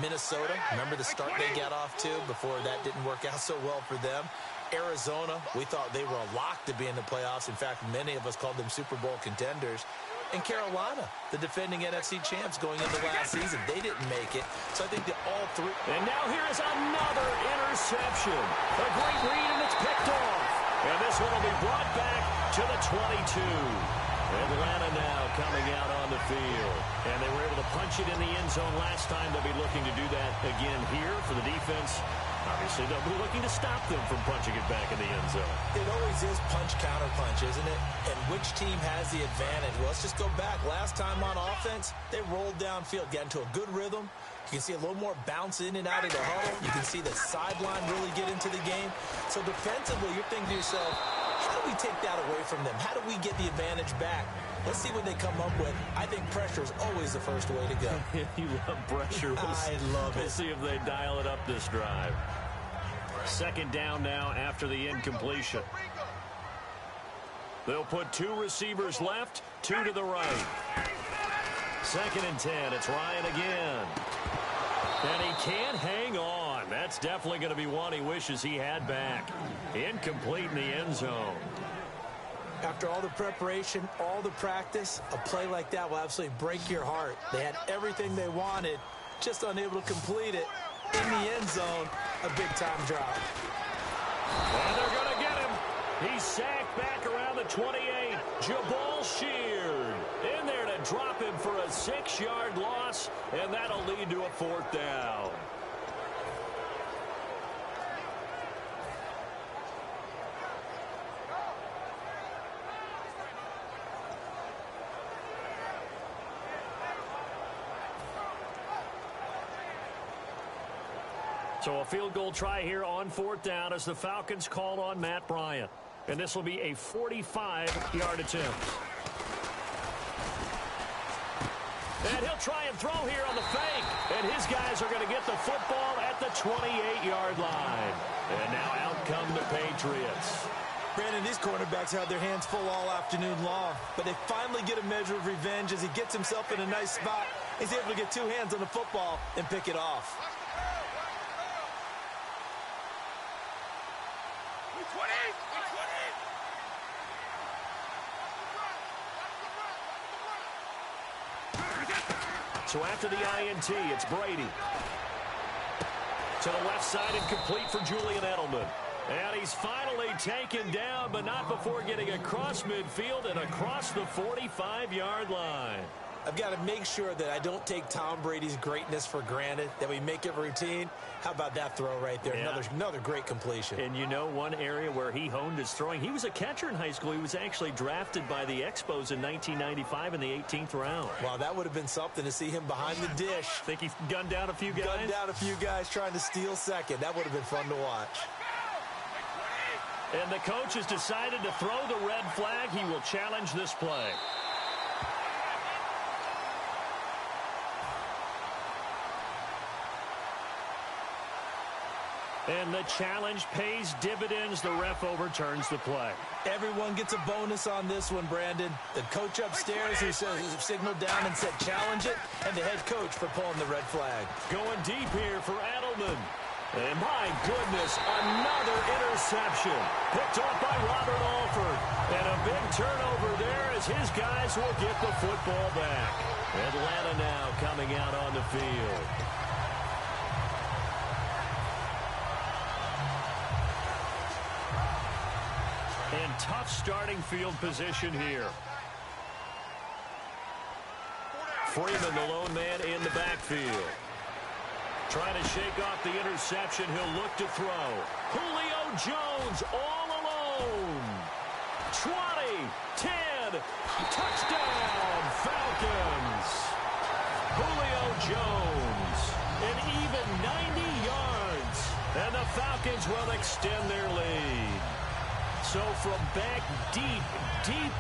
Minnesota, remember the start they got off to before that didn't work out so well for them. Arizona, we thought they were a lock to be in the playoffs. In fact, many of us called them Super Bowl contenders. And Carolina, the defending NFC champs going into last season, they didn't make it. So I think that all 3. And now here is another interception. A great read, and it's picked off. And this one will be brought back to the 22. Atlanta now coming out on the field. And they were able to punch it in the end zone last time. They'll be looking to do that again here for the defense. Obviously, they'll be looking to stop them from punching it back in the end zone. It always is punch-counter-punch, isn't it? And which team has the advantage? Well, let's just go back. Last time on offense, they rolled downfield, got into a good rhythm. You can see a little more bounce in and out of the huddle. You can see the sideline really get into the game. So defensively, you're thinking to yourself, how do we take that away from them? How do we get the advantage back? Let's see what they come up with. I think pressure is always the first way to go. You love pressure. I love it. We'll see if they dial it up this drive. Second down now after the incompletion. They'll put 2 receivers left, 2 to the right. 2nd and 10. It's Ryan again. And he can't hang on. That's definitely going to be one he wishes he had back. Incomplete in the end zone. After all the preparation, all the practice, a play like that will absolutely break your heart. They had everything they wanted, just unable to complete it. In the end zone, a big-time drop. And they're going to get him. He's sacked back around the 28. Jabal Sheard in there to drop him for a 6-yard loss, and that'll lead to a 4th down. So a field goal try here on 4th down as the Falcons call on Matt Bryant. And this will be a 45-yard attempt. And he'll try and throw here on the fake. And his guys are going to get the football at the 28-yard line. And now out come the Patriots. Brandon, these cornerbacks have their hands full all afternoon long. But they finally get a measure of revenge as he gets himself in a nice spot. He's able to get 2 hands on the football and pick it off. So after the INT, it's Brady. To the left side and complete for Julian Edelman. And he's finally taken down, but not before getting across midfield and across the 45-yard line. I've got to make sure that I don't take Tom Brady's greatness for granted, that we make it routine. How about that throw right there? Yeah. Another great completion. And you know one area where he honed his throwing, he was a catcher in high school. He was actually drafted by the Expos in 1995 in the 18th round. Wow, that would have been something to see him behind the dish. Think he gunned down a few guys? Gunned down a few guys trying to steal second. That would have been fun to watch. And the coach has decided to throw the red flag. He will challenge this play. And the challenge pays dividends. The ref overturns the play. Everyone gets a bonus on this one, Brandon. The coach upstairs who signaled down and said challenge it, and the head coach for pulling the red flag. Going deep here for Edelman. And my goodness, another interception. Picked off by Robert Alford. And a big turnover there as his guys will get the football back. Atlanta now coming out on the field. And tough starting field position here. Freeman, the lone man in the backfield. Trying to shake off the interception. He'll look to throw. Julio Jones all alone. 20, 10, touchdown, Falcons. Julio Jones, an even 90 yards. And the Falcons will extend their lead. So from back deep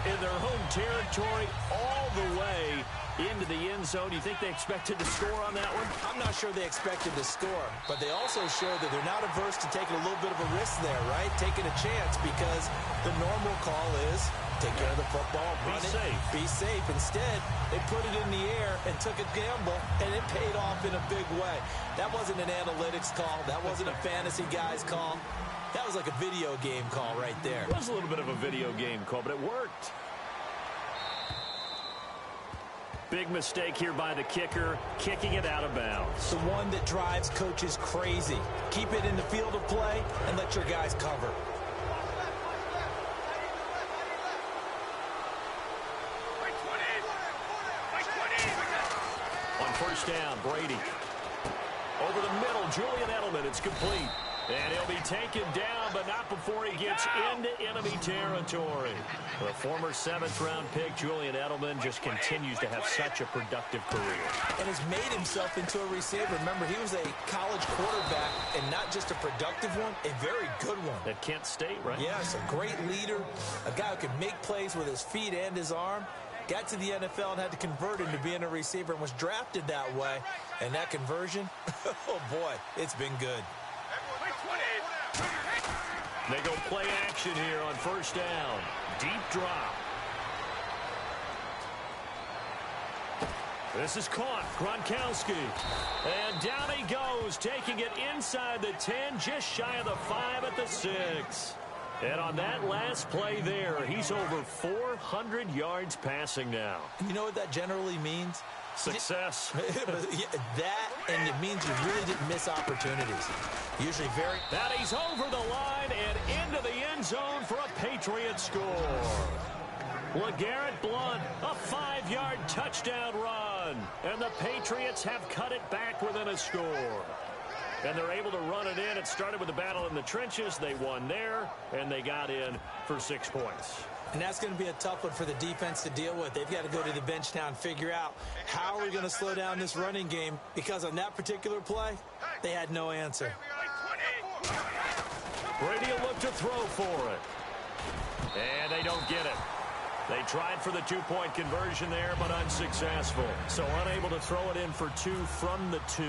in their home territory all the way into the end zone. Do you think they expected to score on that one? I'm not sure they expected to score, but they also showed that they're not averse to taking a little bit of a risk there, right? Taking a chance, because the normal call is take care of the football, run it, be safe. Instead, they put it in the air and took a gamble, and it paid off in a big way. That wasn't an analytics call. That wasn't a fantasy guy's call. That was like a video game call right there. It was a little bit of a video game call, but it worked. Big mistake here by the kicker, kicking it out of bounds. The one that drives coaches crazy. Keep it in the field of play and let your guys cover. On first down, Brady. Over the middle, Julian Edelman. It's complete. And he'll be taken down, but not before he gets into enemy territory. The former 7th-round pick, Julian Edelman, just continues to have such a productive career. And has made himself into a receiver. Remember, he was a college quarterback, and not just a productive one, a very good one. At Kent State, right? Yes, a great leader, a guy who can make plays with his feet and his arm. Got to the NFL and had to convert into being a receiver and was drafted that way. And that conversion, oh boy, it's been good. They go play action here on first down. Deep drop. This is caught. Gronkowski. And down he goes, taking it inside the 10, just shy of the 5 at the 6. And on that last play there, he's over 400 yards passing now. And you know what that generally means? Success. That, and it means you really didn't miss opportunities. Usually very... That he's over the line and into the end zone for a Patriot score. LeGarrette Blount, a 5-yard touchdown run. And the Patriots have cut it back within a score. And they're able to run it in. It started with a battle in the trenches. They won there, and they got in for 6 points. And that's going to be a tough one for the defense to deal with. They've got to go to the bench now and figure out how are we going to slow down this running game, because on that particular play, they had no answer. Brady will look to throw for it. And they don't get it. They tried for the 2-point conversion there, but unsuccessful. So unable to throw it in for 2 from the 2.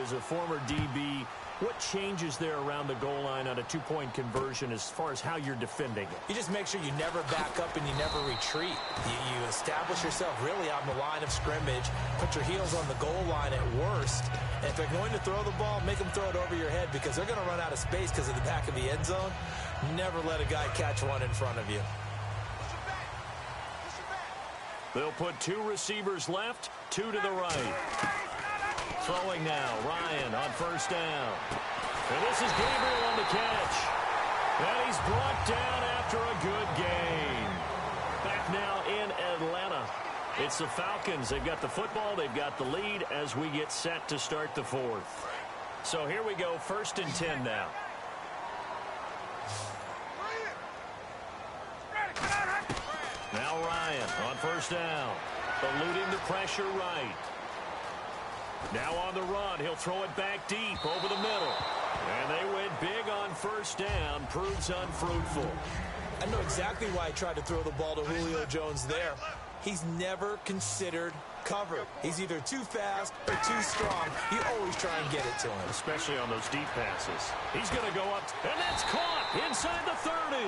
As a former DB, what changes there around the goal line on a 2-point conversion as far as how you're defending it? You just make sure you never back up and you never retreat. You establish yourself really on the line of scrimmage, put your heels on the goal line at worst, and if they're going to throw the ball, make them throw it over your head, because they're going to run out of space because of the back of the end zone. Never let a guy catch one in front of you. They'll put 2 receivers left, 2 to the right. Throwing now, Ryan on first down. And this is Gabriel on the catch. And he's brought down after a good gain. Back now in Atlanta. It's the Falcons. They've got the football. They've got the lead as we get set to start the fourth. So here we go, 1st and 10 now. Now Ryan on 1st down. Eluding the pressure right. Now on the run. He'll throw it back deep over the middle. And they went big on 1st down. Proves unfruitful. I know exactly why I tried to throw the ball to Julio Jones there. He's never considered cover. He's either too fast or too strong. You always try and get it to him. Especially on those deep passes. He's going to go up, and that's caught inside the 30.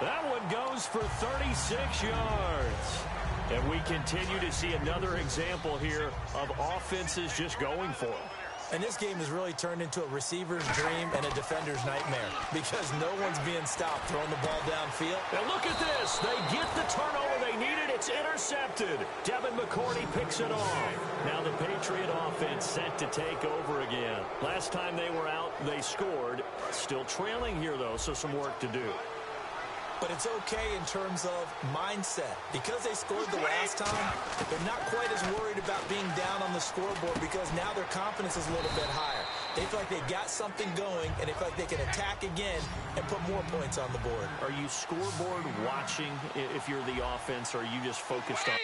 That one goes for 36 yards. And we continue to see another example here of offenses just going for it. And this game has really turned into a receiver's dream and a defender's nightmare because no one's being stopped throwing the ball downfield. And look at this. They get the turnover they needed. It's intercepted. Devin McCourty picks it off. Now the Patriot offense set to take over again. Last time they were out, they scored. Still trailing here, though, so some work to do. But it's okay in terms of mindset. Because they scored the last time, they're not quite as worried about being down on the scoreboard because now their confidence is a little bit higher. They feel like they got something going, and they feel like they can attack again and put more points on the board. Are you scoreboard watching if you're the offense, or are you just focused on...